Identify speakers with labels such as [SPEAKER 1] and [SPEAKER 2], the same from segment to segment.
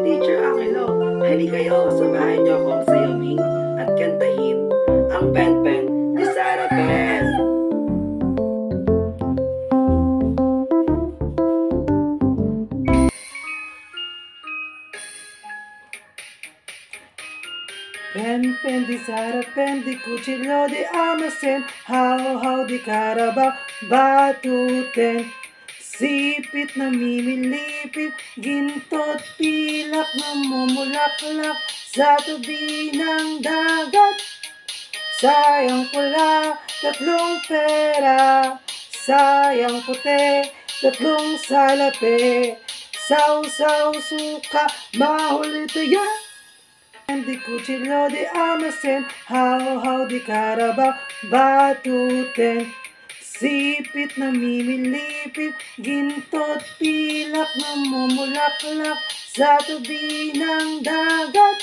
[SPEAKER 1] Teacher Angelo. Halika kayo, samahan niyo akong sayawin at kantahin ang Pen Pen ni Sarah Pen. Pen pen di Sarah Pen di kutsilyo di amasen, how di Carabao batuten. Sipit na mimilipit, ginto't pilak na mumulaklak sa tubi ng dagat. Sayang pula, tatlong pera, sayang puti, tatlong salapi. Sausaw suka, mahuli tayo. Di kutsilyo di amasen, how di Carabao batuten. Sipit na mimilipit, ginto't pilak na mumulaklak sa tubi ng dagat.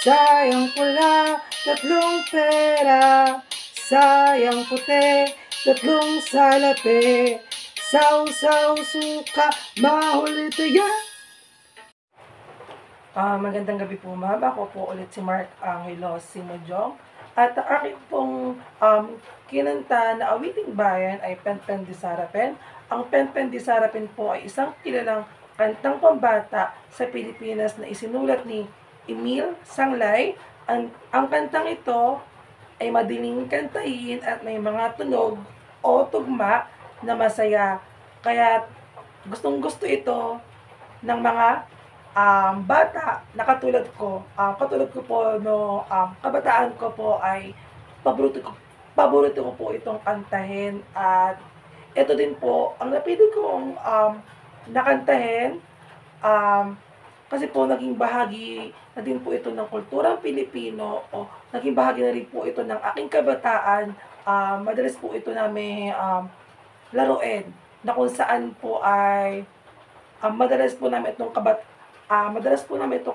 [SPEAKER 1] Sayang pula, tatlong pera, sayang puti, tatlong salapi. Sausaw suka, mahuli tayo. Magandang gabi po ma'am. Ako po ulit si Mark Angelo Simojong. At ang aking pong kinanta na awiting bayan ay Pen Pen di Sarah Pen. Ang Pen Pen di Sarah Pen po ay isang kilalang kantang pambata sa Pilipinas na isinulat ni Emil Sanglay. Ang kantang ito ay madaling kantahin at may mga tunog o tugma na masaya. Kaya gustong-gusto ito ng mga bata na katulad ko. Katulad ko po no kabataan ko po ay paborito ko po itong kantahin, at ito din po ang napili kong nakantahin kasi po naging bahagi na din po ito ng kulturang Pilipino, o naging bahagi na rin po ito ng aking kabataan. Madalas po ito namin laruin, na kung saan po ay madalas po namin itong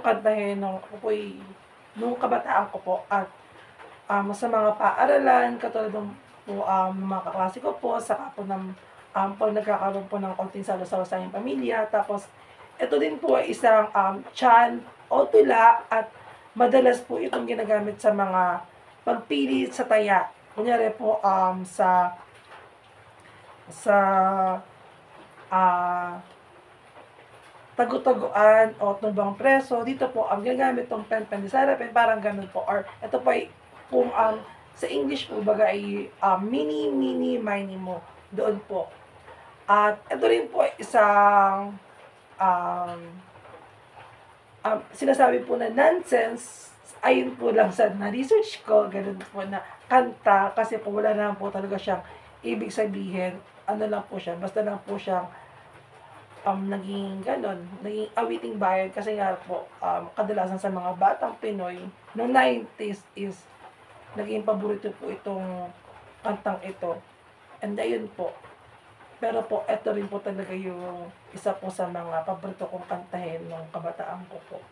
[SPEAKER 1] kantahin nung kabataan ko po, at sa mga paaralan katulad ng po mga kaklase ko po, saka po ng pag nagkakaroon po ng konting salo-salo sa aming pamilya. Tapos ito din po ay isang chant o tula, at madalas po itong ginagamit sa mga pagpili sa taya. Kunyari po sa tagu-taguan o tumbang preso, dito po ang ginagamit tong Pen Pen di Sarah Pen, parang ganun po. Or ito po ay kung sa English po baga ay mini mini mo doon po. At ito rin po ay isang sinasabi po na nonsense, ayun po lang sa na-research ko, ganun po na kanta, kasi po wala naman po talaga siyang ibig sabihin. Ano lang po siya, basta lang po siyang naging naging awiting bayan, kasi nga po kadalasan sa mga batang Pinoy noong 90s is naging paborito po itong kantang ito. And ayun po. Pero po, ito rin po talaga yung isa po sa mga paborito kong kantahin ng kabataan ko po.